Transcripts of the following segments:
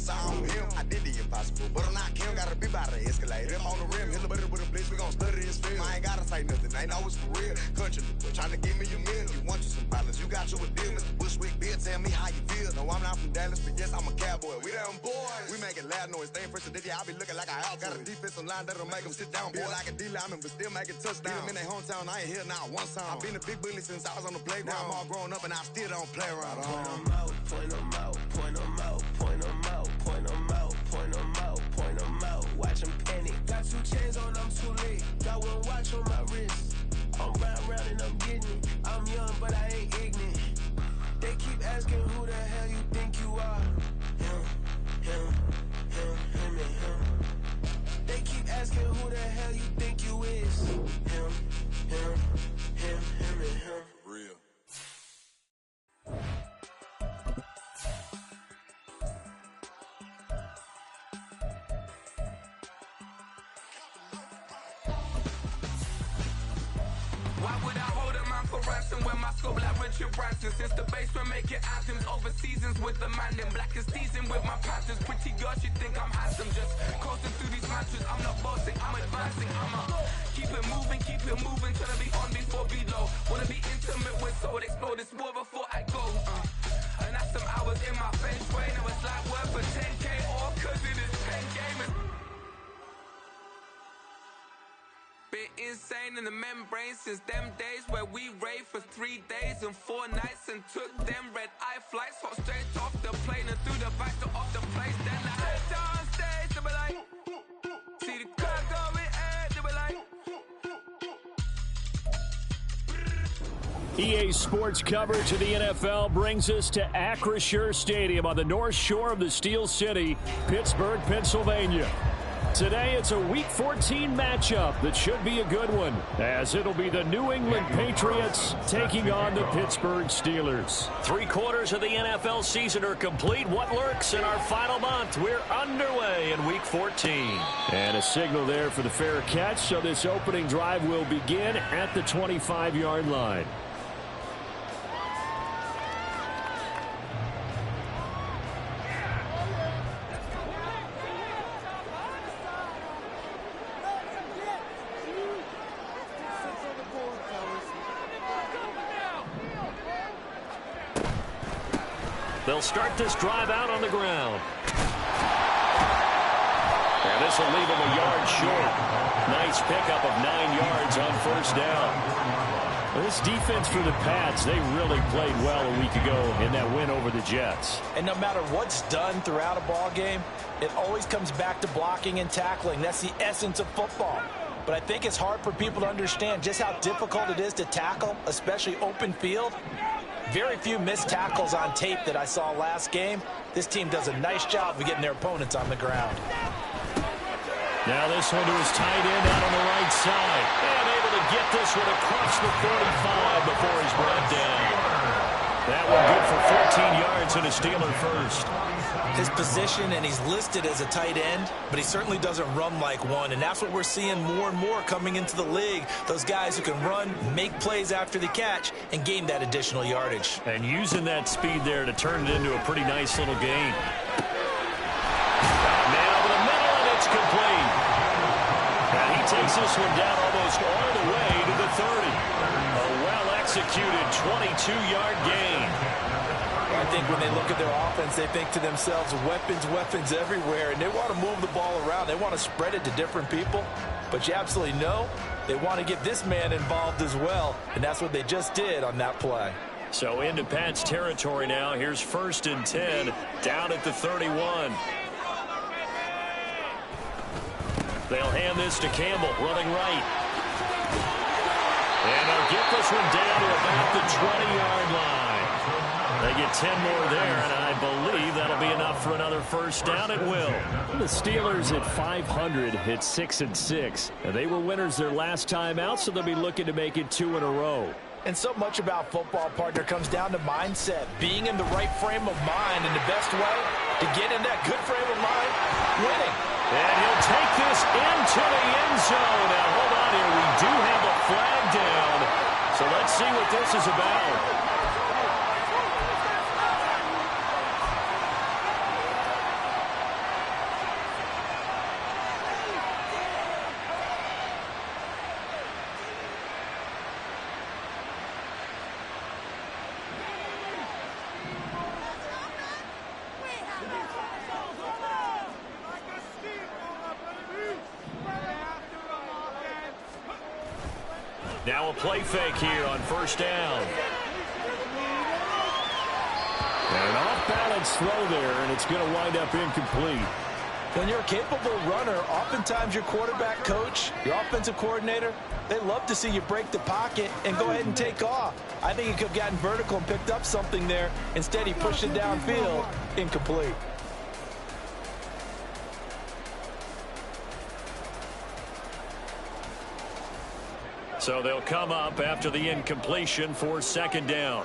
saw on him. I did the impossible, but I'm not Kim. Gotta be by the escalator. Him on the rim, hit a better with a blitz. We gon' study his film. I ain't gotta say nothing, ain't know it's for real. Country, trying to give me a meal. You want you some violence, you got you a deal. Mr. Bushwick, Bill, tell me how you feel. No, I'm not from Dallas, but yes, I'm a cowboy. We them boys. We make it loud noise. Stay fresh, today, I be looking like a house. Got a defensive line that'll make them sit down. Boy, like a D-lineman, but still make it touchdown. Them in their hometown, I ain't here not one time. I've been a big bully since I was on the playground. Now I'm all grown up and I still don't play around. Point 'em out, point 'em out, point 'em out, point 'em out, point 'em out, point 'em out, point 'em out. Watch 'em panic. Got 2 chains on, I'm too late. Got 1 watch on my wrist. I'm round and I'm getting it. I'm young, but I ain't ignorant. They keep asking who the hell you think you are. Him, him, him, him, and him. They keep asking who the hell you think you is. Him, him, him, him, and him. Real. Why would I hold him out for ransom when my scope like Richard Branson? Since the basement making anthems over seasons with the man, them black is seasoned with my patterns. Pretty girls, you think I'm handsome, just coasting through these matches. I'm not bossing, I'm advancing, keep it moving, trying to be on before below. Wanna be intimate with soul, explore this war before I go. And that's some hours in my feng shui. Now it's like work for 10K or cause it is 10 gamers. Been insane in the membrane since them days where we raved for 3 days and 4 nights and took them red eye flights, hot straight off the plane and through the back door of the place. Then I head on stage, they be like, see the crowd going ahead, they be like. EA Sports coverage of the NFL brings us to Acrisure Stadium on the north shore of the Steel City, Pittsburgh, Pennsylvania. Today, it's a Week 14 matchup that should be a good one, as it'll be the New England Patriots taking on the Pittsburgh Steelers. 3 quarters of the NFL season are complete. What lurks in our final month? We're underway in Week 14. And a signal there for the fair catch, so this opening drive will begin at the 25-yard line. They'll start this drive out on the ground. And this will leave him a yard short. Nice pickup of 9 yards on first down. Well, this defense for the Pats, they really played well a week ago in that win over the Jets. And no matter what's done throughout a ball game, it always comes back to blocking and tackling. That's the essence of football. But I think it's hard for people to understand just how difficult it is to tackle, especially open field. Very few missed tackles on tape that I saw last game. This team does a nice job of getting their opponents on the ground. Now this one to his tight end out on the right side. And able to get this one across the 45 before he's brought down. That one good for 14 yards and a Steeler first. His position, and he's listed as a tight end, but he certainly doesn't run like one, and that's what we're seeing more and more coming into the league. Those guys who can run, make plays after the catch, and gain that additional yardage. And using that speed there to turn it into a pretty nice little gain. Man over the middle, and it's complete. And he takes this one down almost all the way to the 30. A well-executed 22-yard gain. I think when they look at their offense, they think to themselves, weapons everywhere, and they want to move the ball around. They want to spread it to different people, but you absolutely know they want to get this man involved as well, and that's what they just did on that play. So into Pat's territory now. Here's 1st and 10 down at the 31. They'll hand this to Campbell, running right. And they'll get this one down to about the 20-yard line. They get 10 more there, and I believe that'll be enough for another first down. It will. The Steelers at 500 hit 6-6. They were winners their last time out, so they'll be looking to make it 2 in a row. And so much about football, partner, comes down to mindset, being in the right frame of mind, and the best way to get in that good frame of mind, winning. And he'll take this into the end zone. Now, hold on here. We do have a flag down, so let's see what this is about. Now a play fake here on first down. And an off-balance throw there, and it's going to wind up incomplete. When you're a capable runner, oftentimes your quarterback coach, your offensive coordinator, they love to see you break the pocket and go ahead and take off. I think he could have gotten vertical and picked up something there. Instead, he pushed it downfield. Incomplete. So they'll come up after the incompletion for second down.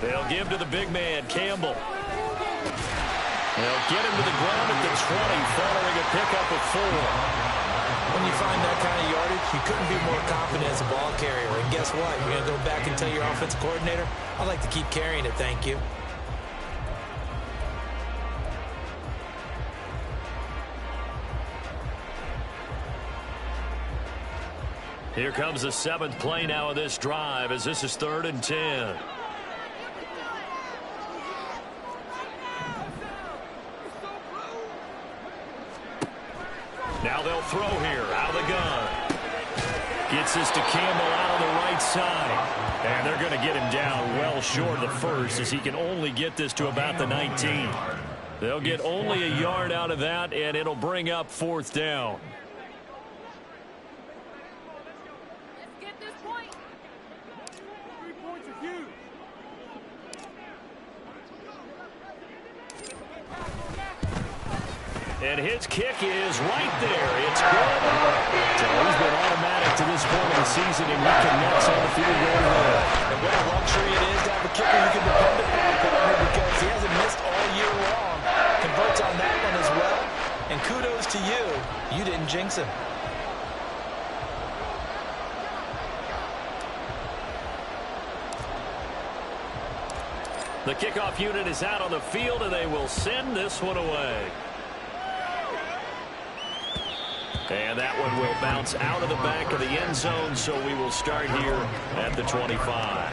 They'll give to the big man, Campbell. They'll get him to the ground at the 20, following a pickup of 4. When you find that kind of yardage, you couldn't be more confident as a ball carrier. And guess what? You're going to go back and tell your offensive coordinator, I'd like to keep carrying it, thank you. Here comes the 7th play now of this drive, as this is 3rd and 10. Now they'll throw here, out of the gun. Gets this to Campbell out on the right side. And they're going to get him down well short of the first, as he can only get this to about the 19. They'll get only a yard out of that, and it'll bring up 4th down. And his kick is right there. It's good. So he's been automatic to this point of the season, and he connects on the field goal line. And what a luxury it is to have a kicker you can depend upon, partner, because he hasn't missed all year long. Converts on that one as well. And kudos to you. You didn't jinx him. The kickoff unit is out on the field, and they will send this one away. And that one will bounce out of the back of the end zone, so we will start here at the 25.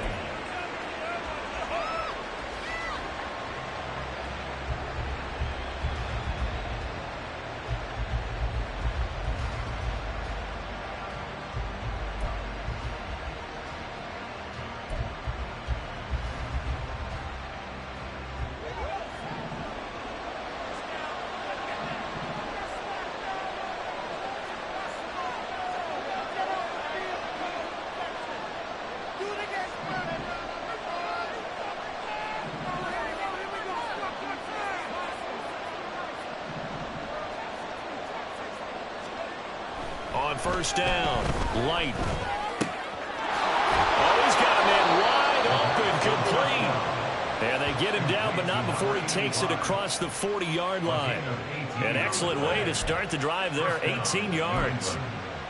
On first down, Light. Oh, he's got him in wide open, complete. And they get him down, but not before he takes it across the 40-yard line. An excellent way to start the drive there, 18 yards.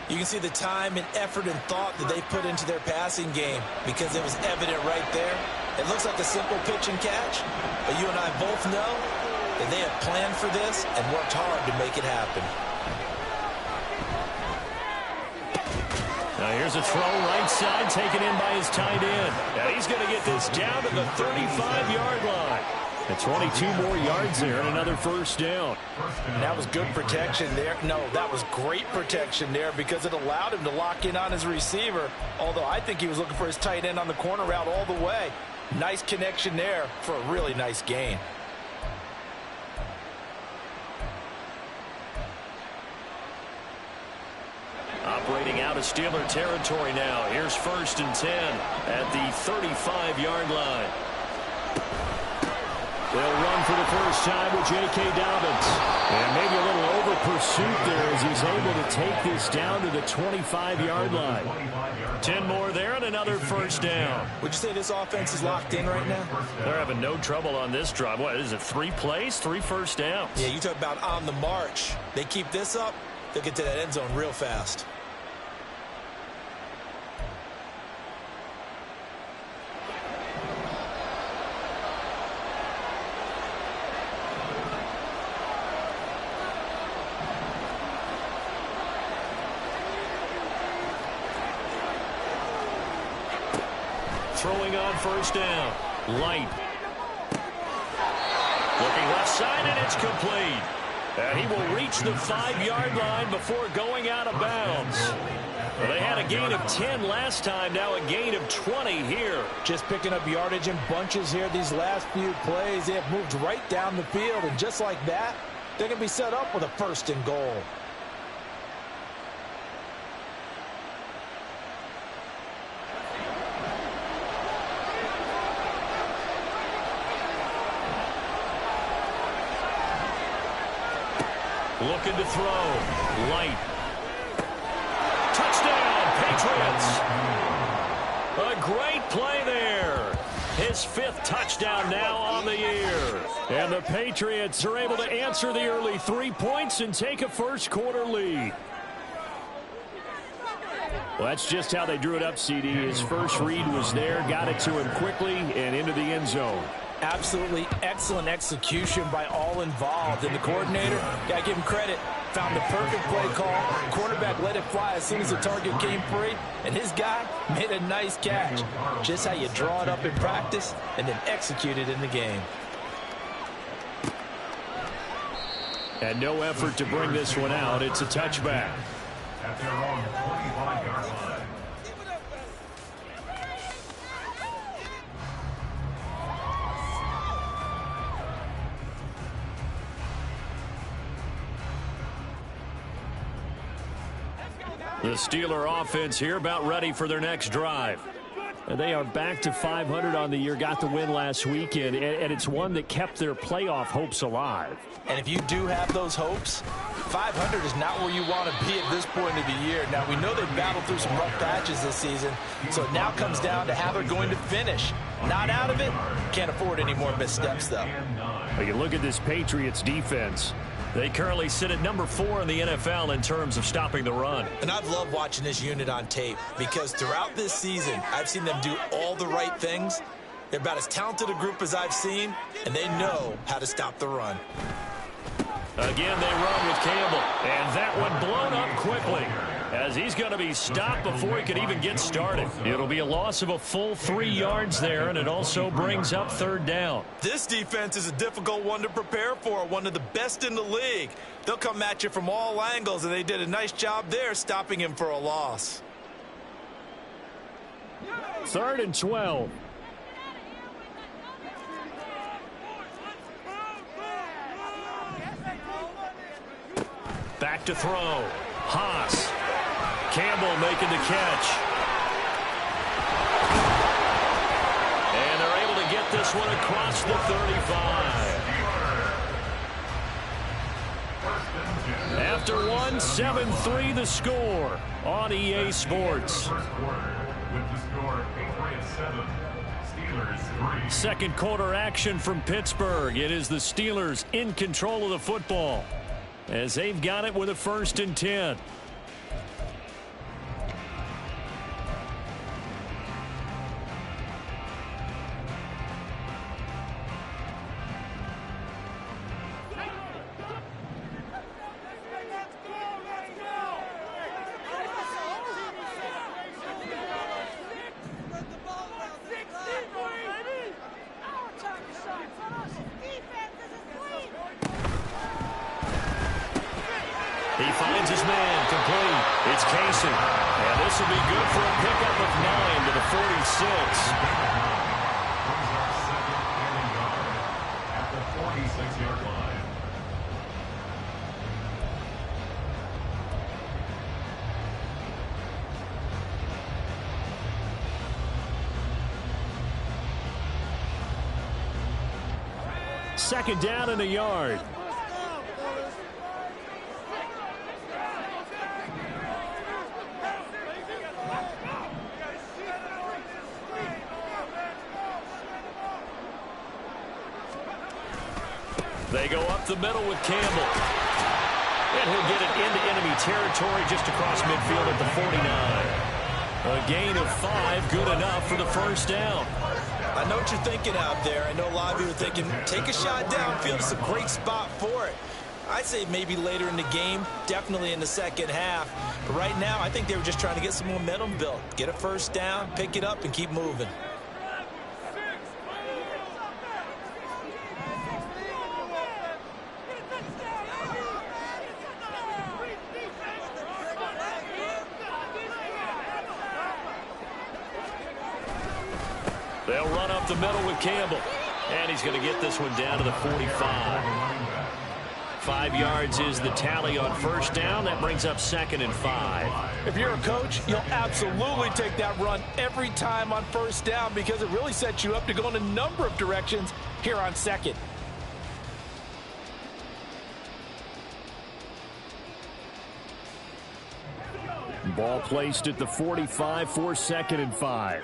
You can see the time and effort and thought that they put into their passing game, because it was evident right there. It looks like a simple pitch and catch, but you and I both know that they have planned for this and worked hard to make it happen. Now here's a throw right side, taken in by his tight end. Now he's going to get this down to the 35-yard line. And 22 more yards there and another first down. And that was good protection there. No, that was great protection there, because it allowed him to lock in on his receiver, although I think he was looking for his tight end on the corner route all the way. Nice connection there for a really nice gain. Operating out of Steeler territory now. Here's 1st and 10 at the 35-yard line. They'll run for the first time with J.K. Dobbins. And maybe a little over pursuit there as he's able to take this down to the 25-yard line. 10 more there and another first down. Would you say this offense is locked in right now? They're having no trouble on this drive. What is it, 3 plays, 3 first downs? Yeah, you talk about on the march. They keep this up, they'll get to that end zone real fast. Throwing on first down. Light. Looking left side, and it's complete. And he will reach the 5-yard line before going out of bounds. Well, they had a gain of 10 last time, now a gain of 20 here. Just picking up yardage in bunches here these last few plays. They have moved right down the field, and just like that, they're going to be set up with a 1st and goal. Looking to throw. Light. Touchdown, Patriots. A great play there. His 5th touchdown now on the year. And the Patriots are able to answer the early 3 points and take a first-quarter lead. Well, that's just how they drew it up, CD. His first read was there, got it to him quickly, and into the end zone. Absolutely excellent execution by all involved. And the coordinator, got to give him credit, found the perfect play call. Quarterback let it fly as soon as the target came free. And his guy made a nice catch. Just how you draw it up in practice and then execute it in the game. And no effort to bring this one out. It's a touchback. At their own 25-yard line. The Steeler offense here about ready for their next drive. They are back to 500 on the year, got the win last weekend, and it's one that kept their playoff hopes alive. And if you do have those hopes, 500 is not where you want to be at this point of the year. Now, we know they've battled through some rough patches this season, so it now comes down to how they're going to finish. Not out of it, can't afford any more missteps, though. Well, you look at this Patriots defense. They currently sit at number 4 in the NFL in terms of stopping the run. And I've loved watching this unit on tape because throughout this season, I've seen them do all the right things. They're about as talented a group as I've seen, and they know how to stop the run. Again, they run with Campbell, and that one blown up quickly as he's going to be stopped before he could even get started. It'll be a loss of a full 3 yards there, and it also brings up 3rd down. This defense is a difficult one to prepare for, one of the best in the league. They'll come at you from all angles, and they did a nice job there stopping him for a loss. 3rd and 12. Back to throw. Haas. Campbell making the catch. And they're able to get this one across the 35. After one, 7-3 the score on EA Sports. Second quarter action from Pittsburgh. It is the Steelers in control of the football as they've got it with a 1st and 10. He finds his man complete. It's Casey. And this will be good for a pickup of 9 to the 46. At the 46-yard line. Second down and a yard. They go up the middle with Campbell. And he'll get it into enemy territory just across midfield at the 49. A gain of 5, good enough for the 1st down. I know what you're thinking out there. I know a lot of you are thinking, take a shot downfield. It's a great spot for it. I'd say maybe later in the game, definitely in the second half. But right now, I think they were just trying to get some momentum built. Get a 1st down, pick it up, and keep moving. They'll run up the middle with Campbell. And he's going to get this one down to the 45. 5 yards is the tally on first down. That brings up 2nd and 5. If you're a coach, you'll absolutely take that run every time on first down because it really sets you up to go in a number of directions here on 2nd. Ball placed at the 45 for 2nd and 5.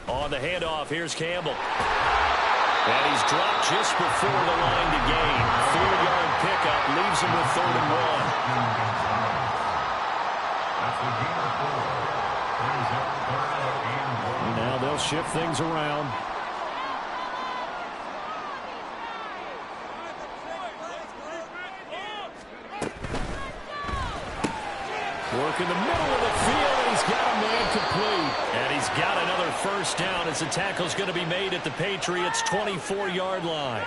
On the handoff, here's Campbell. And he's dropped just before the line to gain. 4-yard pickup leaves him with 3rd and 1. Now they'll shift things around. Work in the middle of the field, and he's got a man complete. And he's got another first down as the tackle's going to be made at the Patriots' 24-yard line.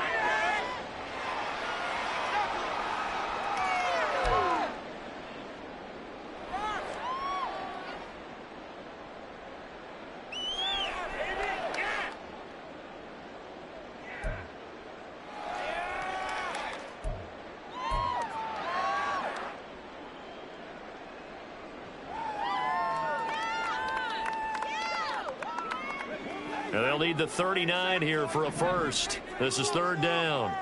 And they'll need the 39 here for a first. This is 3rd down.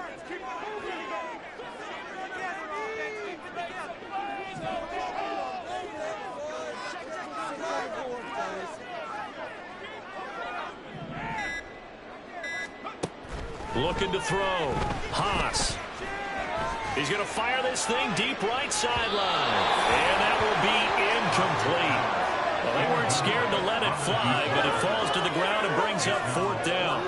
Looking to throw. Haas. He's going to fire this thing deep right sideline. And that will be incomplete. Well, they weren't scared to let it fly, but it falls to the ground and brings up 4th down.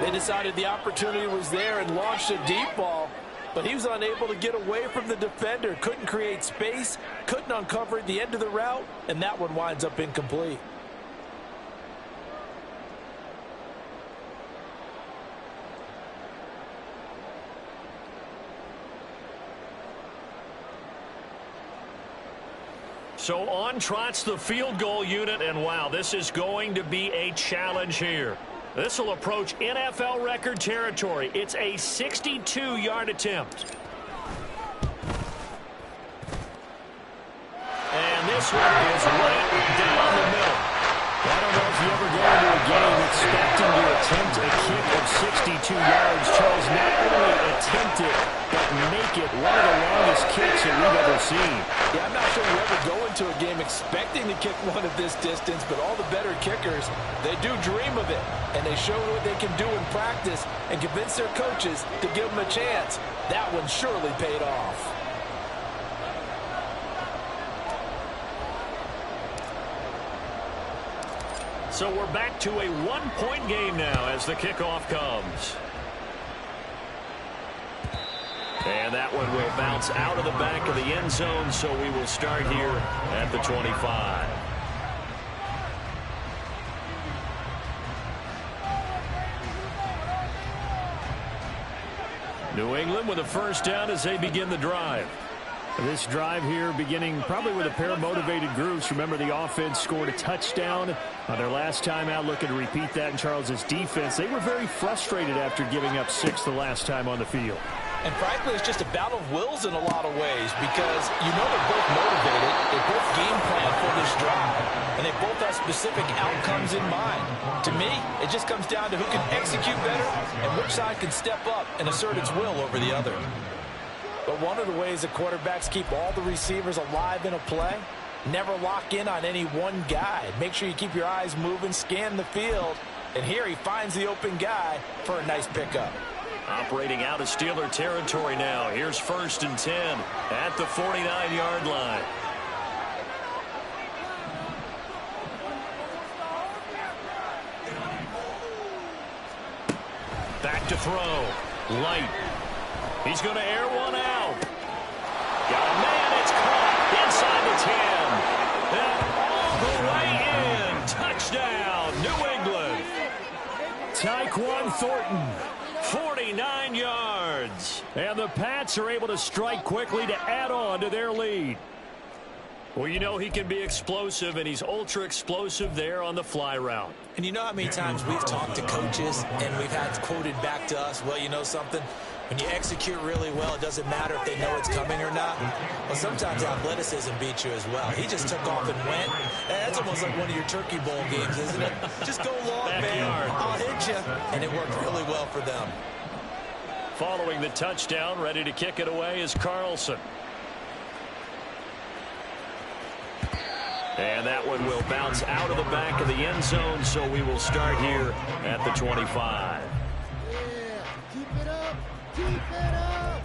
They decided the opportunity was there and launched a deep ball, but he was unable to get away from the defender. Couldn't create space, couldn't uncover the end of the route, and that one winds up incomplete. So on trots the field goal unit, and wow, this is going to be a challenge here. This will approach NFL record territory. It's a 62-yard attempt. And this one is right down the middle. I don't know if you ever go into a game expecting to attempt a kick of 62 yards. Charles, not only attempt it, but make it one of the longest kicks that we've ever seen. Yeah, I'm not sure you ever go into a game expecting to kick one of this distance, but all the better kickers, they do dream of it, and they show what they can do in practice and convince their coaches to give them a chance. That one surely paid off. So we're back to a one-point game now as the kickoff comes. And that one will bounce out of the back of the end zone, so we will start here at the 25. New England with a first down as they begin the drive. This drive here beginning probably with a pair of motivated groups. Remember, the offense scored a touchdown on their last time out. Looking to repeat that in Charles's defense. They were very frustrated after giving up 6 the last time on the field. And frankly, it's just a battle of wills in a lot of ways because you know they're both motivated. They both game plan for this drive, and they both have specific outcomes in mind. To me, it just comes down to who can execute better and which side can step up and assert its will over the other. But one of the ways that quarterbacks keep all the receivers alive in a play, never lock in on any one guy. Make sure you keep your eyes moving, scan the field, and here he finds the open guy for a nice pickup. Operating out of Steeler territory now. Here's 1st and 10 at the 49-yard line. Back to throw. Light. He's going to air one out. Got a man. It's caught inside the 10. And all the way in. Touchdown, New England. Tyquan Thornton, 49 yards. And the Pats are able to strike quickly to add on to their lead. Well, you know he can be explosive, and he's ultra explosive there on the fly route. And you know how many times we've talked to coaches and we've had quoted back to us, well, you know something? When you execute really well, it doesn't matter if they know it's coming or not. Well, sometimes athleticism beats you as well. He just took off and went. That's almost like one of your Turkey Bowl games, isn't it? Just go long, man. I'll hit you. And it worked really well for them. Following the touchdown, ready to kick it away is Carlson. And that one will bounce out of the back of the end zone, so we will start here at the 25. Yeah, keep it up. Keep it up.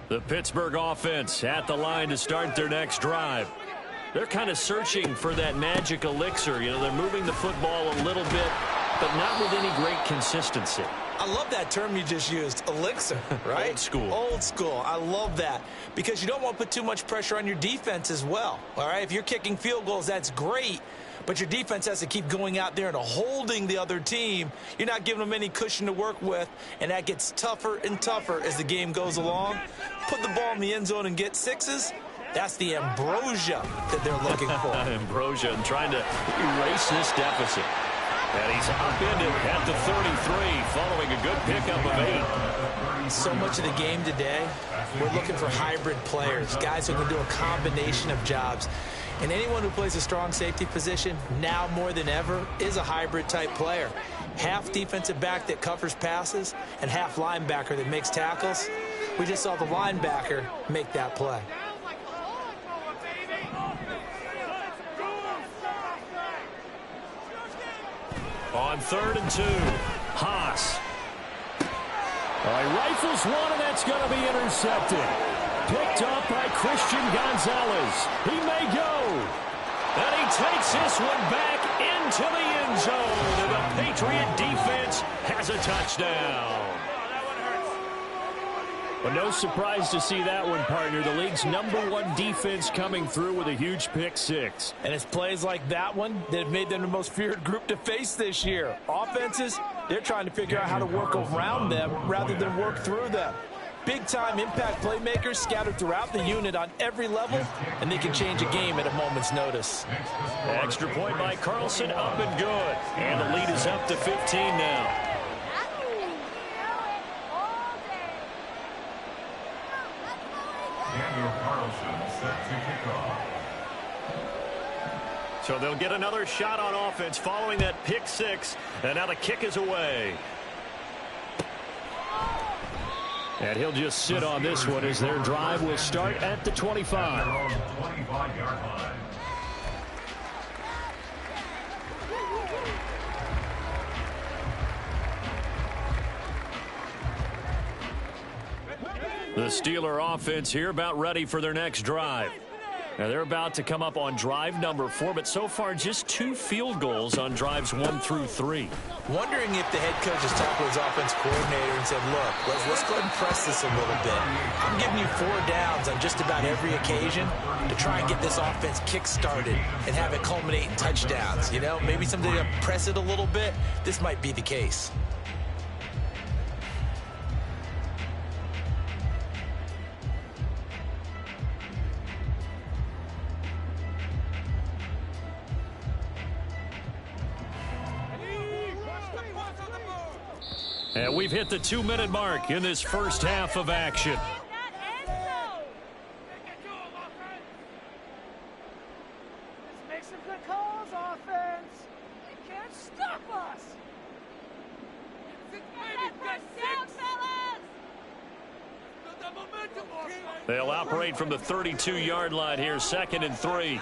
The Pittsburgh offense at the line to start their next drive. They're kind of searching for that magic elixir. You know, they're moving the football a little bit, but not with any great consistency. I love that term you just used, elixir, right? Old school. Old school. I love that because you don't want to put too much pressure on your defense as well, all right? If you're kicking field goals, that's great, but your defense has to keep going out there and holding the other team. You're not giving them any cushion to work with, and that gets tougher and tougher as the game goes along. Put the ball in the end zone and get sixes. That's the ambrosia that they're looking for. Ambrosia and trying to erase this deficit. And he's upended at the 33 following a good pickup of 8. So much of the game today, we're looking for hybrid players, guys who can do a combination of jobs. And anyone who plays a strong safety position, now more than ever, is a hybrid type player. Half defensive back that covers passes and half linebacker that makes tackles. We just saw the linebacker make that play. On 3rd and 2, Haas. He rifles one, and that's going to be intercepted. Picked up by Christian Gonzalez. He may go. And he takes this one back into the end zone. And the Patriot defense has a touchdown. Well, no surprise to see that one, partner. The league's #1 defense coming through with a huge pick six. And it's plays like that one that have made them the most feared group to face this year. Offenses, they're trying to figure out how to work around them rather than work through them. Big-time impact playmakers scattered throughout the unit on every level, and they can change a game at a moment's notice. Extra point by Carlson, up and good. And the lead is up to 15 now. Daniel Carlson set to kick off. So they'll get another shot on offense following that pick six. And now the kick is away. And he'll just sit on this one as their drive will start at the 25. 25-yard line. The Steeler offense here about ready for their next drive. Now they're about to come up on drive number 4, but so far just 2 field goals on drives 1 through 3. Wondering if the head coach has talked to his offense coordinator and said, look, let's go ahead and press this a little bit. I'm giving you 4 downs on just about every occasion to try and get this offense kick-started and have it culminate in touchdowns. You know, maybe something to press it a little bit. This might be the case. And we've hit the 2-minute mark in this first half of action. Make some good calls, offense. They can't stop us. They'll operate from the 32-yard line here, 2nd and 3.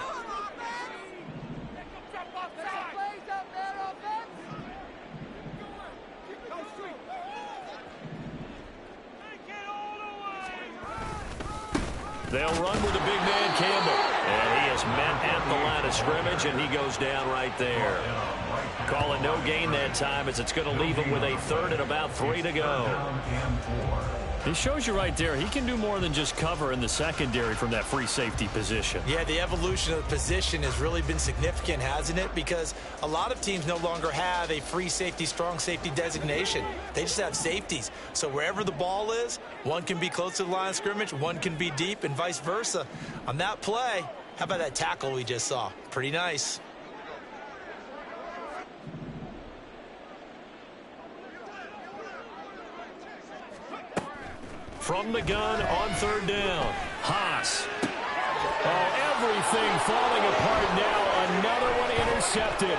They'll run with the big man Campbell. And he is met at the line of scrimmage, and he goes down right there. Calling no gain that time as it's going to leave him with a third and about 3 to go. It shows you right there, he can do more than just cover in the secondary from that free safety position. Yeah, the evolution of the position has really been significant, hasn't it? Because a lot of teams no longer have a free safety, strong safety designation. They just have safeties. So wherever the ball is, one can be close to the line of scrimmage, one can be deep, and vice versa. On that play, how about that tackle we just saw? Pretty nice. From the gun on third down, Haas. Oh, everything falling apart now. Another one intercepted.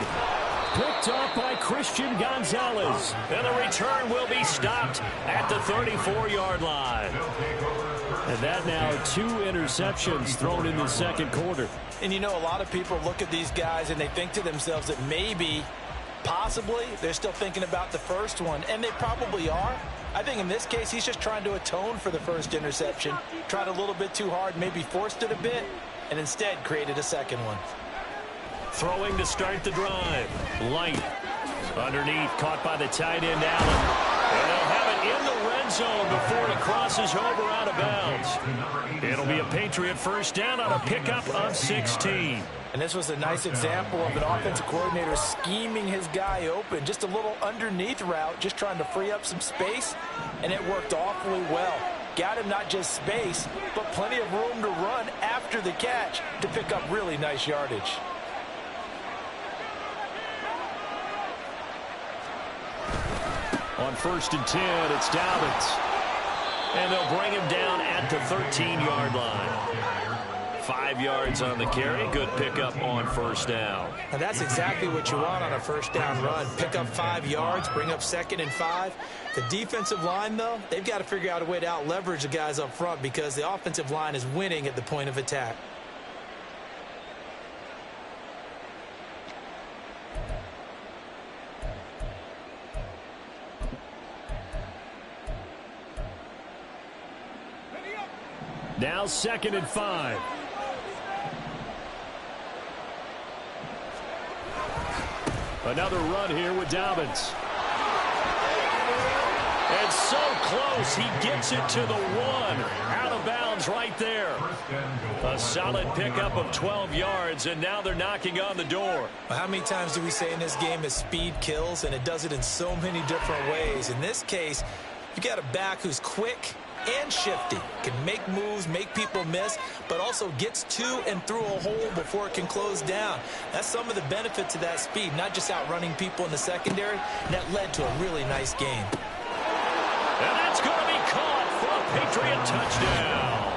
Picked up by Christian Gonzalez. And the return will be stopped at the 34-yard line. And that now 2 interceptions thrown in the second quarter. And you know, a lot of people look at these guys and they think to themselves that maybe, possibly, they're still thinking about the first one. And they probably are. I think in this case, he's just trying to atone for the first interception. Tried a little bit too hard, maybe forced it a bit, and instead created a second one. Throwing to start the drive. Light. Underneath, caught by the tight end, Allen. And they'll have it in the red zone before he crosses over out of bounds. It'll be a Patriot first down on a pickup of 16. And this was a nice example of an offensive coordinator scheming his guy open. Just a little underneath route, just trying to free up some space, and it worked awfully well. Got him not just space, but plenty of room to run after the catch to pick up really nice yardage. On 1st and 10, it's Dobbins. And they'll bring him down at the 13-yard line. 5 yards on the carry. Good pickup on first down. And that's exactly what you want on a first down run. Pick up 5 yards, bring up 2nd and 5. The defensive line, though, they've got to figure out a way to out-leverage the guys up front because the offensive line is winning at the point of attack. Now 2nd and 5. Another run here with Dobbins. And so close, he gets it to the 1. Out of bounds right there. A solid pickup of 12 yards, and now they're knocking on the door. How many times do we say in this game that speed kills, and it does it in so many different ways? In this case, you got a back who's quick and shifty, can make moves, make people miss, but also gets to and through a hole before it can close down. That's some of the benefits of that speed, not just outrunning people in the secondary. That led to a really nice game. And that's going to be caught for a Patriot touchdown.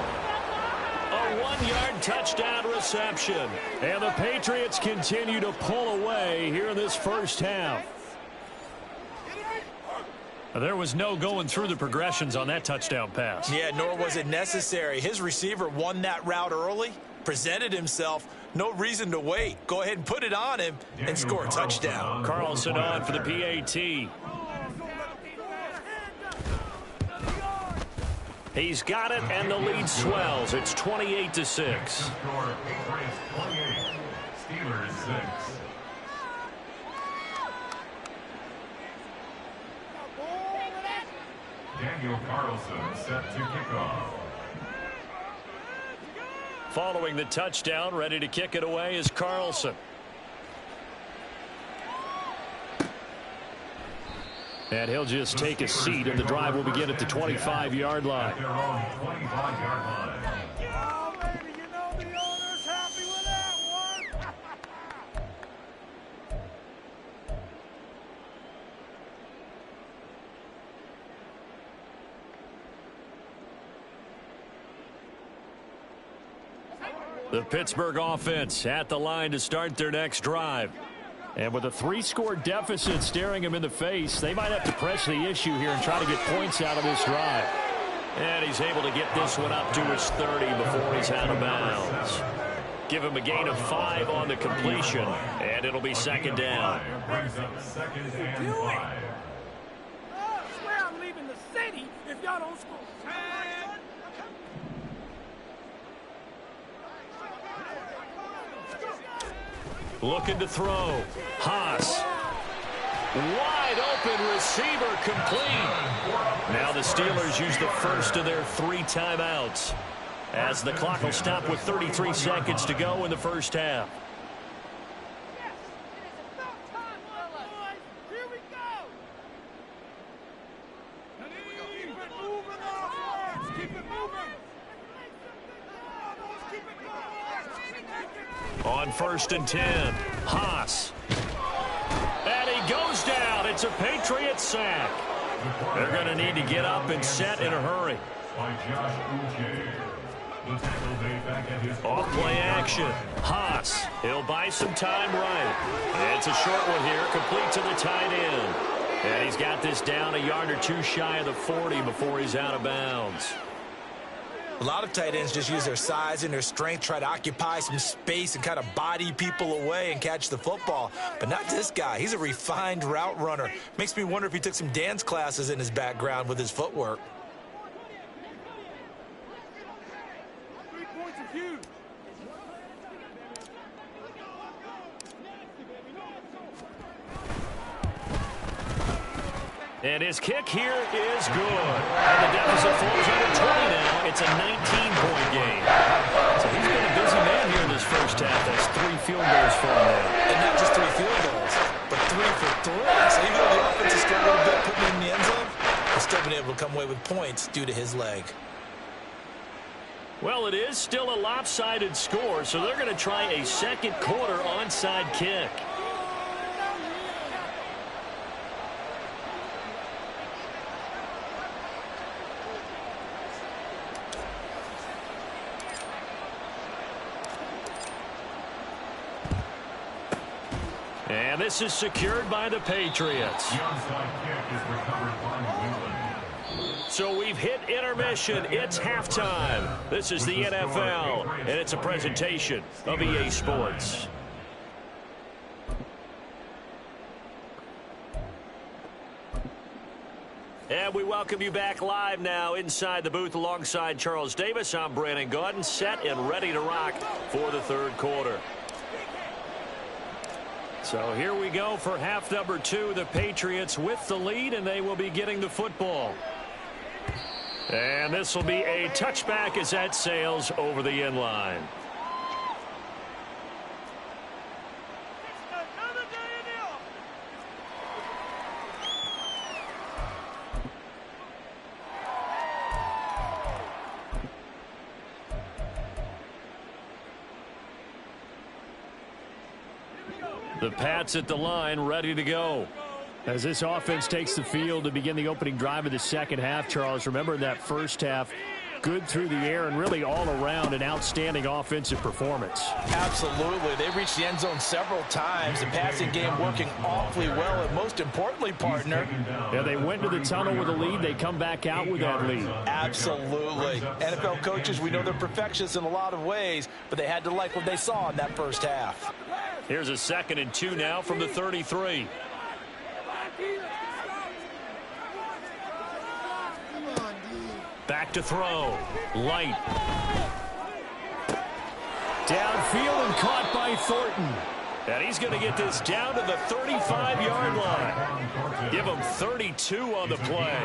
A 1-yard touchdown reception. And the Patriots continue to pull away here in this first half. There was no going through the progressions on that touchdown pass. Yeah, nor was it necessary. His receiver won that route early, presented himself, no reason to wait. Go ahead and put it on him and score a touchdown. Carlson on for the PAT. He's got it, and the lead swells. It's 28-6. Steelers 6. Daniel Carlson set to kick off. Following the touchdown, ready to kick it away is Carlson. And he'll just take a seat, and the drive will begin at the 25-yard line. Their own 25-yard line. Oh, baby, you know the owner's happy with that one. The Pittsburgh offense at the line to start their next drive. And with a 3-score deficit staring him in the face, they might have to press the issue here and try to get points out of this drive. And he's able to get this one up to his 30 before he's out of bounds. Give him a gain of 5 on the completion, and it'll be second down. Brings up 2nd and 5. I swear I'm leaving the city if y'all don't score. Looking to throw. Haas. Wide open receiver complete. Now the Steelers use the first of their 3 timeouts, as the clock will stop with 33 seconds to go in the first half. On 1st and 10, Haas. And he goes down. It's a Patriots sack. They're going to need to get up and set in a hurry. Off play action. Haas. He'll buy some time right. It's a short one here, complete to the tight end. And he's got this down a yard or 2 shy of the 40 before he's out of bounds. A lot of tight ends just use their size and their strength, try to occupy some space and kind of body people away and catch the football. But not this guy. He's a refined route runner. Makes me wonder if he took some dance classes in his background with his footwork. 3 points are huge. And his kick here is good. And the deficit falls under 20 now. It's a 19-point game. So he's been a busy man here in this first half. That's 3 field goals for him now. And not just 3 field goals, but 3 for 3. So even though the offense has struggled a bit putting him in the end zone, he's still been able to come away with points due to his leg. Well, it is still a lopsided score, so they're going to try a second quarter onside kick. And this is secured by the Patriots. The onside kick is recovered by Whelan. So we've hit intermission. It's halftime. This is the NFL, and it's a presentation of EA Sports. And we welcome you back live now inside the booth alongside Charles Davis. I'm Brandon Gaudin, set and ready to rock for the third quarter. So here we go for half number 2. The Patriots with the lead, and they will be getting the football. And this will be a touchback as that sails over the end line. The Pats at the line, ready to go. As this offense takes the field to begin the opening drive of the second half, Charles, remember that first half, good through the air and really all around an outstanding offensive performance. Absolutely. They reached the end zone several times. The passing game working awfully well, and most importantly, partner. Yeah, they went to the tunnel with a lead. They come back out with that lead. Absolutely. NFL coaches, we know they're perfectionists in a lot of ways, but they had to like what they saw in that first half. Here's a 2nd and 2 now from the 33. Back to throw. Light. Downfield and caught by Thornton. And he's going to get this down to the 35-yard line. Give him 32 on the play.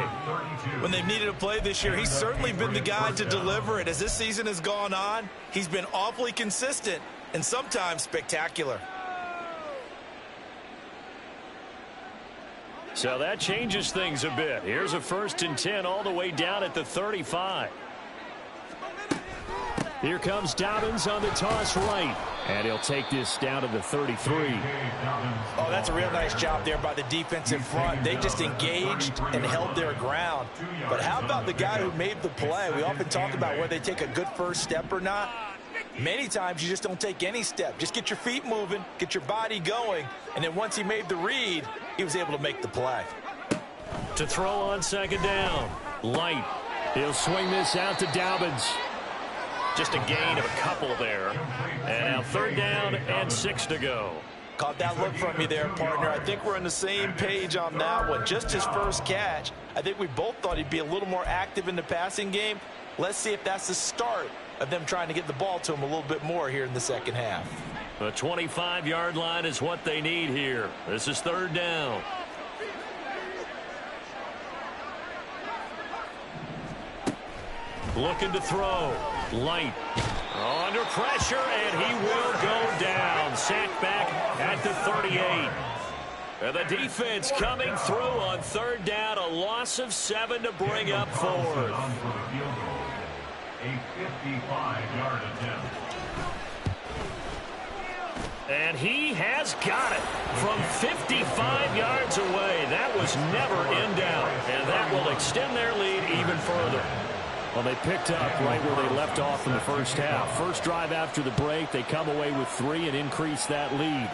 When they've needed a play this year, he's certainly been the guy to deliver it. As this season has gone on, he's been awfully consistent and sometimes spectacular. So that changes things a bit. Here's a 1st and 10 all the way down at the 35. Here comes Dobbins on the toss right. And he'll take this down to the 33. Oh, that's a real nice job there by the defensive front. They just engaged and held their ground. But how about the guy who made the play? We often talk about whether they take a good first step or not. Many times you just don't take any step. Just get your feet moving, get your body going, and then once he made the read, he was able to make the play. To throw on 2nd down. Light. He'll swing this out to Dobbins. Just a gain of a couple there. And now 3rd down and 6 to go. Caught that look from you there, partner. I think we're on the same page on that one. Just his first catch. I think we both thought he'd be a little more active in the passing game. Let's see if that's the start of them trying to get the ball to him a little bit more here in the second half. The 25-yard line is what they need here. This is third down. Looking to throw. Light. Under pressure, and he will go down. Sacked back at the 38. And the defense coming through on third down. A loss of 7 to bring up fourth. A 55-yard attempt. And he has got it from 55 yards away. That was never in doubt. And that will extend their lead even further. Well, they picked up right where they left off in the first half. First drive after the break, they come away with 3 and increase that lead.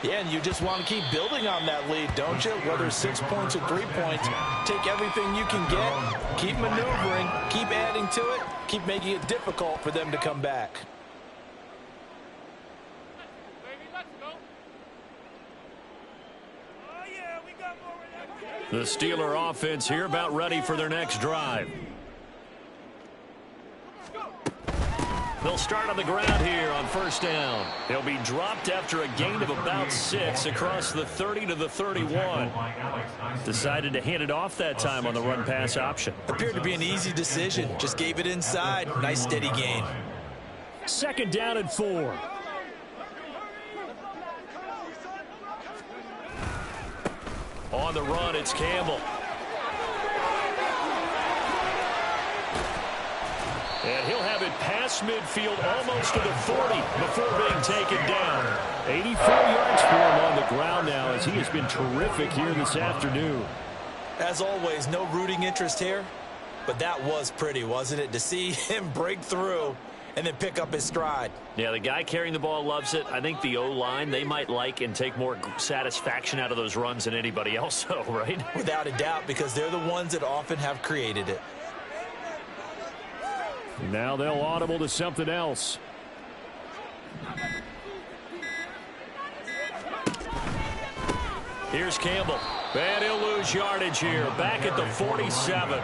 Yeah, and you just want to keep building on that lead, don't you? Whether 6 points or 3 points, take everything you can get, keep maneuvering, keep adding to it, keep making it difficult for them to come back. The Steeler offense here about ready for their next drive. They'll start on the ground here on first down. They'll be dropped after a gain of about 6 across the 30 to the 31. Decided to hand it off that time on the run-pass option. Appeared to be an easy decision. Just gave it inside. Nice steady gain. Second down and 4. On the run, it's Campbell. And he'll have it past midfield almost to the 40 before being taken down. 84 yards for him on the ground now as he has been terrific here this afternoon. As always, no rooting interest here, but that was pretty, wasn't it? To see him break through and then pick up his stride. Yeah, the guy carrying the ball loves it. I think the O-line, they might like and take more satisfaction out of those runs than anybody else, though, right? Without a doubt, because they're the ones that often have created it. Now they'll audible to something else. Here's Campbell. And he'll lose yardage here. Back at the 47.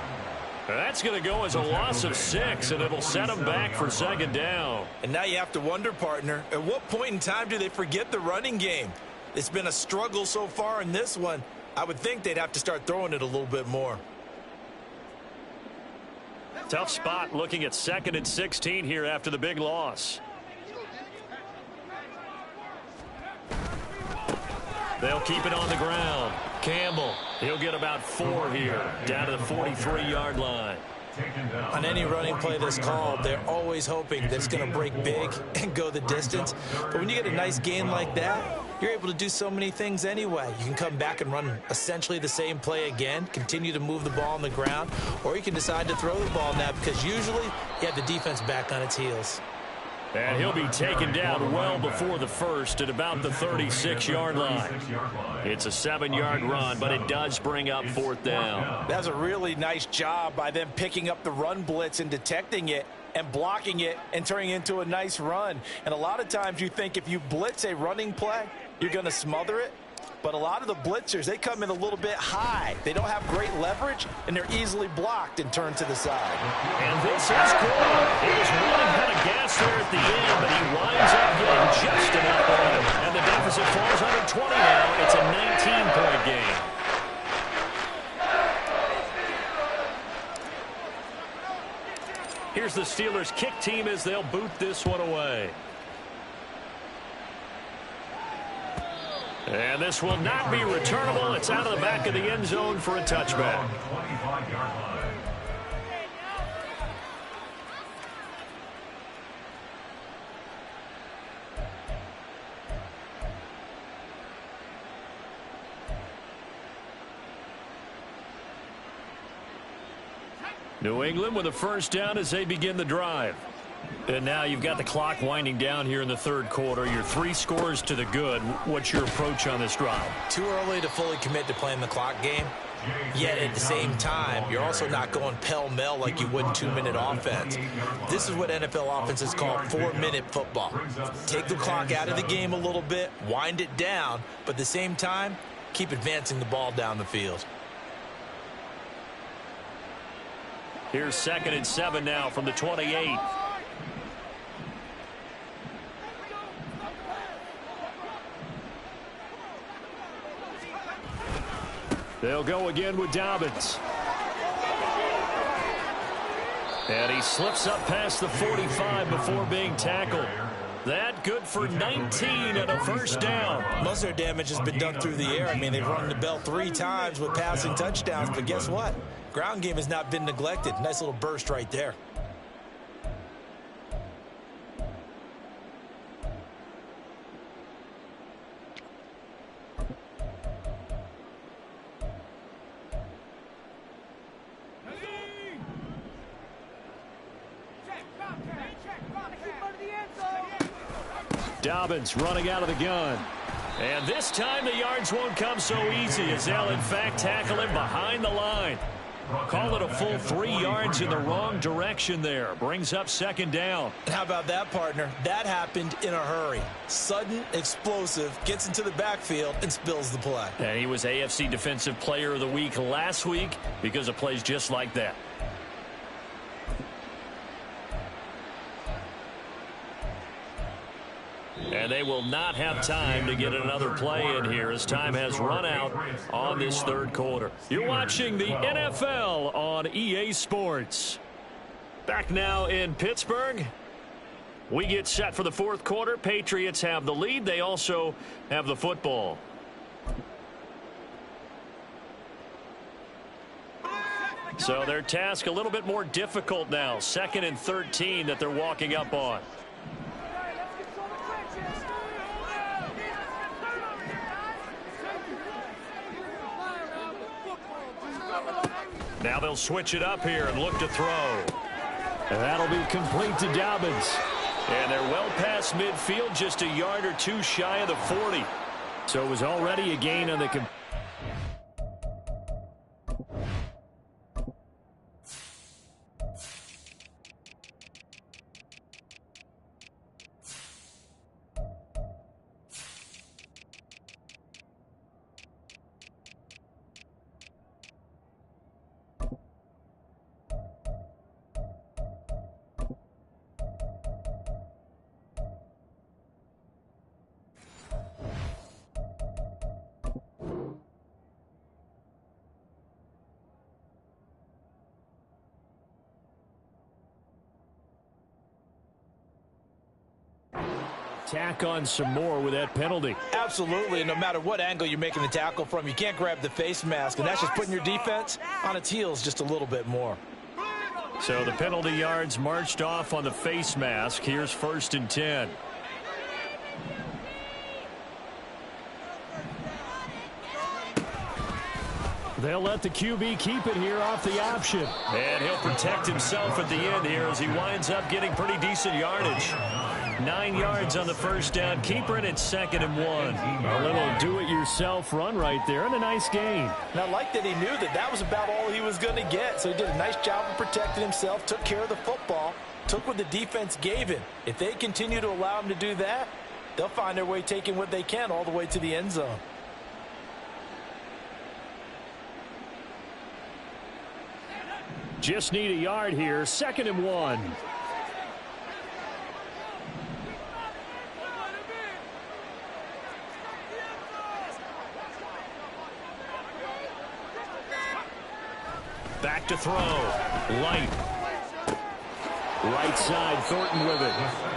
That's going to go as a loss of 6, and it'll set them back for second down. And now you have to wonder, partner, at what point in time do they forget the running game? It's been a struggle so far in this one. I would think they'd have to start throwing it a little bit more. Tough spot looking at 2nd and 16 here after the big loss. They'll keep it on the ground. Campbell, he'll get about 4 here, down to the 43-yard line. On any running play that's called, they're always hoping that it's going to break big and go the distance. But when you get a nice gain like that, you're able to do so many things anyway. You can come back and run essentially the same play again, continue to move the ball on the ground, or you can decide to throw the ball now because usually you have the defense back on its heels. And he'll be taken down well before the first at about the 36-yard line. It's a 7-yard run, but it does bring up 4th down. That's a really nice job by them picking up the run blitz and detecting it and blocking it and turning it into a nice run. And a lot of times you think if you blitz a running play, you're going to smother it. But a lot of the blitzers, they come in a little bit high. They don't have great leverage, and they're easily blocked and turned to the side. And this is good. He was running out of gas there at the end, but he winds up getting just enough on him. And the deficit falls under 20 now. It's a 19-point game. Here's the Steelers' kick team as they'll boot this one away. And this will not be returnable. It's out of the back of the end zone for a touchback. New England with a first down as they begin the drive. And now you've got the clock winding down here in the third quarter. You're 3 scores to the good. What's your approach on this drive? Too early to fully commit to playing the clock game. Yet at the same time, you're also not going pell-mell like you would in 2-minute offense. This is what NFL offenses call 4-minute football. Take the clock out of the game a little bit, wind it down, but at the same time, keep advancing the ball down the field. Here's 2nd and 7 now from the 28. They'll go again with Dobbins. And he slips up past the 45 before being tackled. That good for 19 and a first down. Most of their damage has been done through the air. I mean, they've run the bell 3 times with passing touchdowns, but guess what? Ground game has not been neglected. Nice little burst right there. Dobbins running out of the gun. And this time the yards won't come so easy as they'll in fact tackle him behind the line. Call it a full 3 yards in the wrong direction there. Brings up second down. And how about that, partner? That happened in a hurry. Sudden, explosive, gets into the backfield and spills the play. And he was AFC Defensive Player of the Week last week because of plays just like that. And they will not have time to get another play in here as time has run out on this third quarter. You're watching the NFL on EA Sports. Back now in Pittsburgh. We get set for the fourth quarter. Patriots have the lead. They also have the football. So their task a little bit more difficult now. 2nd and 13 that they're walking up on. Now they'll switch it up here and look to throw. And that'll be complete to Dobbins. And they're well past midfield, just a yard or 2 shy of the 40. So it was already a gain on the tack on some more with that penalty. Absolutely, and no matter what angle you're making the tackle from, you can't grab the face mask, and that's just putting your defense on its heels just a little bit more. So the penalty yards marched off on the face mask. Here's 1st and 10. They'll let the QB keep it here off the option. And he'll protect himself at the end here as he winds up getting pretty decent yardage. 9 yards on the first down. Keeper, and it's 2nd and 1. A little do-it-yourself run right there and a nice gain. And I like that he knew that that was about all he was going to get. So he did a nice job of protecting himself, took care of the football, took what the defense gave him. If they continue to allow him to do that, they'll find their way taking what they can all the way to the end zone. Just need a yard here. 2nd and 1. Back to throw. Light. Right side, Thornton with it.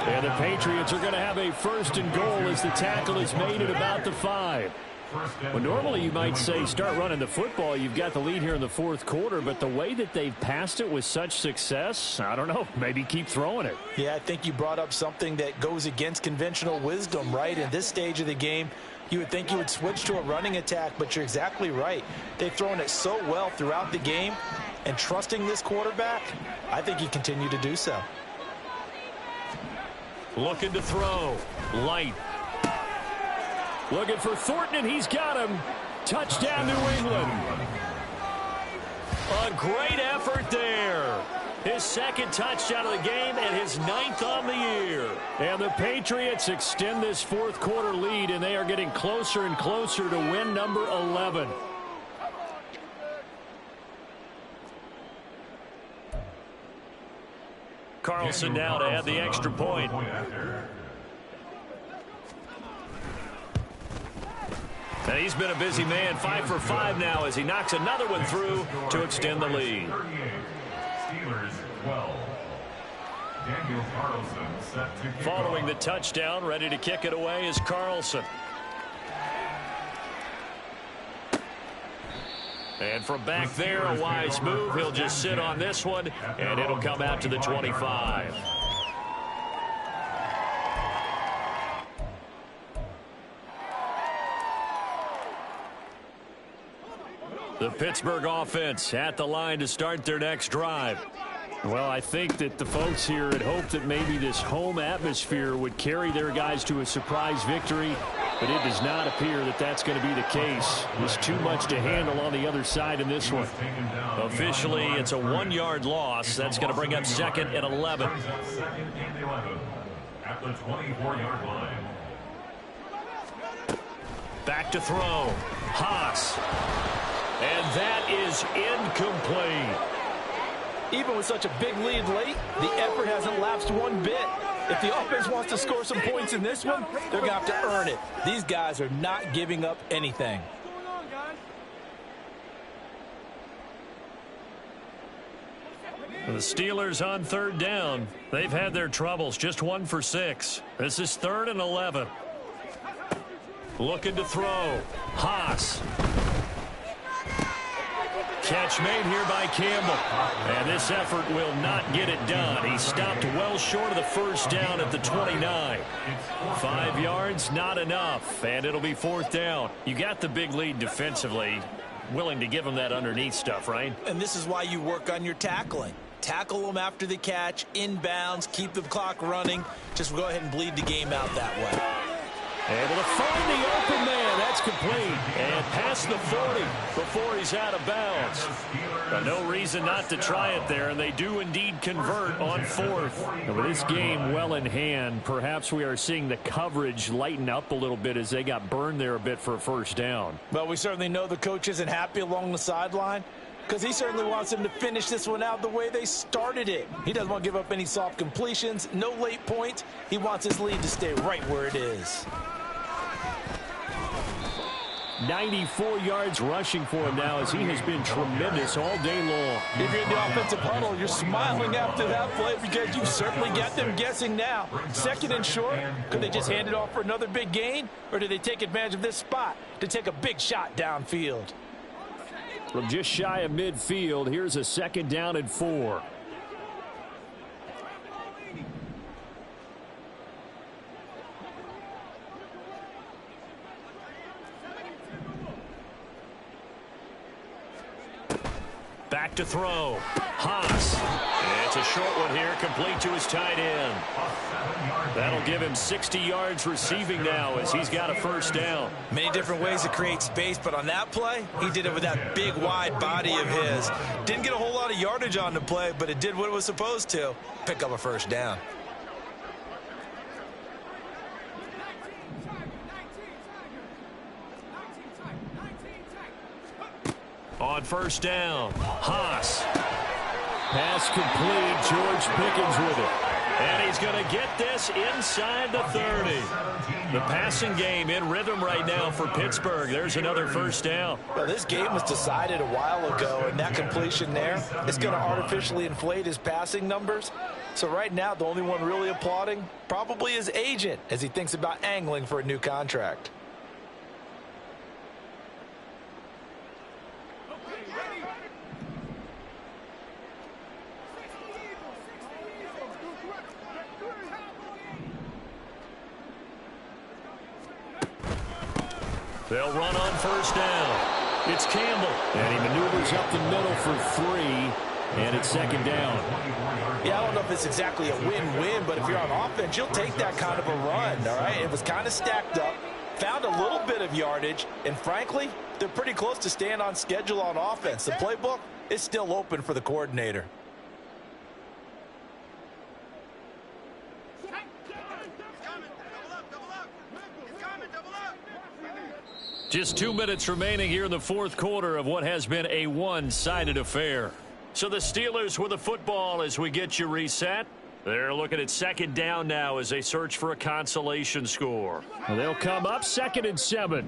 And the Patriots are going to have a 1st and goal as the tackle is made at about the 5. Well, normally you might say start running the football. You've got the lead here in the fourth quarter, but the way that they've passed it with such success, I don't know, maybe keep throwing it. Yeah, I think you brought up something that goes against conventional wisdom, right? In this stage of the game, you would think you would switch to a running attack, but you're exactly right. They've thrown it so well throughout the game, and trusting this quarterback, I think you continue to do so. Looking to throw. Light. Looking for Thornton, and he's got him. Touchdown, New England. A great effort there. His 2nd touchdown of the game and his 9th on the year. And the Patriots extend this fourth quarter lead, and they are getting closer and closer to win number 11. Carlson now to add the extra point. And he's been a busy man, 5 for 5 now as he knocks another one through to extend the lead. Steelers 12. Daniel Carlson set to kick Following off. the touchdown, ready to kick it away is Carlson. And from back there, a wise move. He'll just sit on this one, and it'll come out to the 25. The Pittsburgh offense at the line to start their next drive. Well, I think that the folks here had hoped that maybe this home atmosphere would carry their guys to a surprise victory, but it does not appear that that's going to be the case. There's too much to handle on the other side in this one. Officially, it's a 1-yard loss. That's going to bring up 2nd and 11. Second and 11 at the 24-yard line. Back to throw. Haas. And that is incomplete. Even with such a big lead late, the effort hasn't lapsed one bit. If the offense wants to score some points in this one, they're going to have to earn it. These guys are not giving up anything. What's going on, guys? The Steelers on 3rd down. They've had their troubles, just 1 for 6. This is 3rd and 11. Looking to throw. Haas. Catch made here by Campbell. And this effort will not get it done. He stopped well short of the first down at the 29. 5 yards, not enough. And it'll be 4th down. You got the big lead defensively. Willing to give him that underneath stuff, right? And this is why you work on your tackling. Tackle them after the catch, inbounds, keep the clock running. Just go ahead and bleed the game out that way. Able to find the open man. That's complete. And past the 40 before he's out of bounds. But no reason not to try it there, and they do indeed convert on 4th. And with this game well in hand, perhaps we are seeing the coverage lighten up a little bit as they got burned there a bit for a first down. Well, we certainly know the coach isn't happy along the sideline because he certainly wants them to finish this one out the way they started it. He doesn't want to give up any soft completions, no late points. He wants his lead to stay right where it is. 94 yards rushing for him now as he has been tremendous all day long. If you're in the offensive huddle, you're smiling after that play because you've certainly got them guessing now. 2nd and short, could they just hand it off for another big gain, or do they take advantage of this spot to take a big shot downfield? From just shy of midfield, here's a 2nd down and 4. Back to throw. Haas. It's a short one here, complete to his tight end. That'll give him 60 yards receiving now as he's got a first down. Many different ways to create space, but on that play, he did it with that big, wide body of his. Didn't get a whole lot of yardage on the play, but it did what it was supposed to. Pick up a first down. On first down, Haas. Pass complete. George Pickens with it. And he's going to get this inside the 30. The passing game in rhythm right now for Pittsburgh. There's another first down. Well, this game was decided a while ago, and that completion there is going to artificially inflate his passing numbers. So right now, the only one really applauding probably his agent as he thinks about angling for a new contract. They'll run on first down. It's Campbell. And he maneuvers up the middle for 3. And it's 2nd down. Yeah, I don't know if it's exactly a win-win, but if you're on offense, you'll take that kind of a run, all right? It was kind of stacked up, found a little bit of yardage, and frankly, they're pretty close to staying on schedule on offense. The playbook is still open for the coordinator. Just 2 minutes remaining here in the 4th quarter of what has been a one-sided affair. So the Steelers with the football as we get you reset. They're looking at 2nd down now as they search for a consolation score. They'll come up 2nd and 7.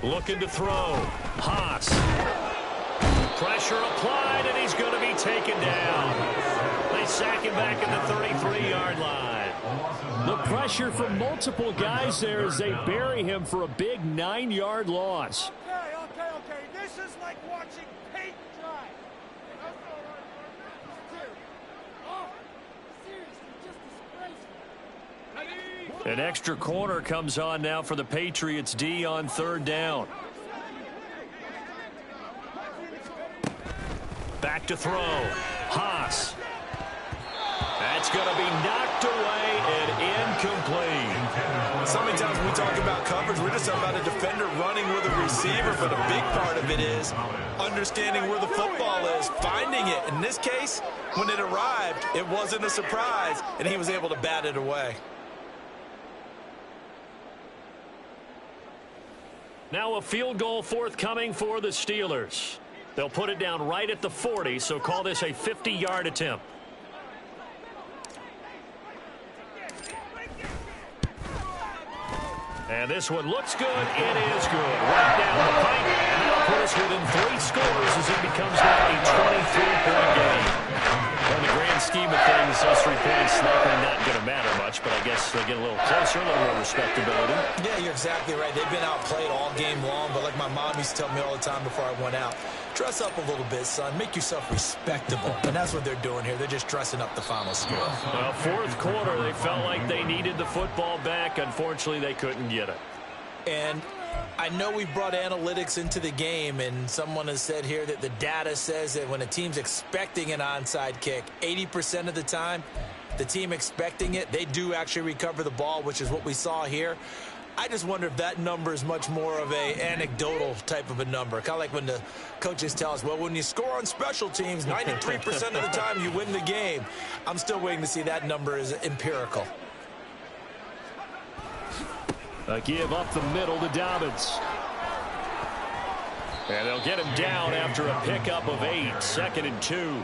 Looking to throw. Haas. Pressure applied, and he's going to be taken down. They sack him back at the 33-yard line. The pressure from multiple guys there as they bury him for a big 9-yard loss. Okay. This is like watching paint dry. Oh, seriously, just disgraceful. An extra corner comes on now for the Patriots D on 3rd down. Back to throw. Haas. That's going to be knocked away and incomplete. So many times when we talk about coverage, we're just talking about a defender running with a receiver, but a big part of it is understanding where the football is, finding it. In this case, when it arrived, it wasn't a surprise, and he was able to bat it away. Now a field goal forthcoming for the Steelers. They'll put it down right at the 40, so call this a 50-yard attempt. And this one looks good. It is good. Right down the pipe. And that'll put us within 3 scores as it becomes now a 23-point game. In the grand scheme of things, those 3 points likely not going to matter much, but I guess they get a little closer, a little more respectability. Yeah, you're exactly right. They've been outplayed all game long, but like my mom used to tell me all the time before I went out, dress up a little bit, son. Make yourself respectable. And that's what they're doing here. They're just dressing up the final score. Well, 4th quarter, they felt like they needed the football back. Unfortunately, they couldn't get it. And I know we brought analytics into the game, and someone has said here that the data says that when a team's expecting an onside kick, 80% of the time, the team expecting it, they do actually recover the ball, which is what we saw here. I just wonder if that number is much more of a anecdotal type of a number. Kind of like when the coaches tell us, well, when you score on special teams, 93% of the time you win the game. I'm still waiting to see that number is empirical. A give up the middle to Dobbins. And they'll get him down after a pickup of 8, 2nd and 2.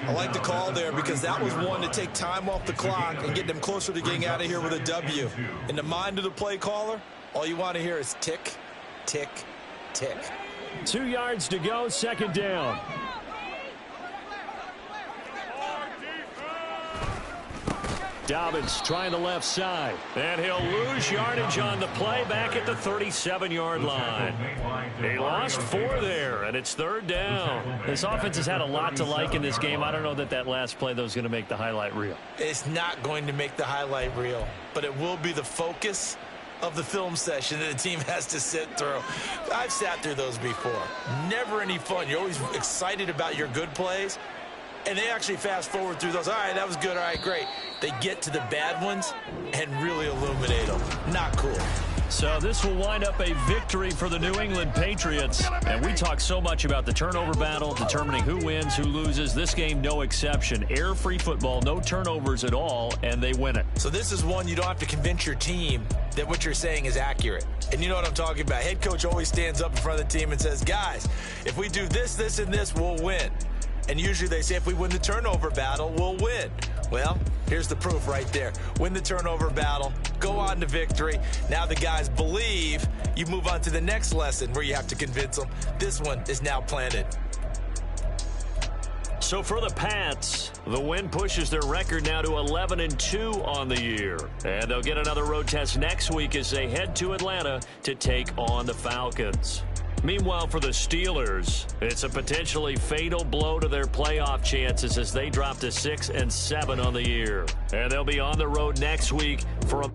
I like the call there because that was one to take time off the clock and get them closer to getting out of here with a W. In the mind of the play caller, all you want to hear is tick, tick, tick. 2 yards to go, 2nd down. Dobbins trying the left side. And he'll lose yardage on the play back at the 37-yard line. He lost 4 there, and it's 3rd down. This offense has had a lot to like in this game. I don't know that last play, though, is going to make the highlight reel. It's not going to make the highlight reel, but it will be the focus of the film session that the team has to sit through. I've sat through those before. Never any fun. You're always excited about your good plays. And they actually fast forward through those. All right, that was good. All right, great. They get to the bad ones and really illuminate them. Not cool. So this will wind up a victory for the New England Patriots. And we talk so much about the turnover battle, determining who wins, who loses. This game, no exception. Air-free football, no turnovers at all, and they win it. So this is one you don't have to convince your team that what you're saying is accurate. And you know what I'm talking about. Head coach always stands up in front of the team and says, guys, if we do this, this, and this, we'll win. And usually they say if we win the turnover battle, we'll win. Well, here's the proof right there. Win the turnover battle, go on to victory. Now the guys believe. You move on to the next lesson where you have to convince them. This one is now planted. So for the Pats, the win pushes their record now to 11-2 on the year. And they'll get another road test next week as they head to Atlanta to take on the Falcons. Meanwhile, for the Steelers, it's a potentially fatal blow to their playoff chances as they drop to 6-7 on the year. And they'll be on the road next week for a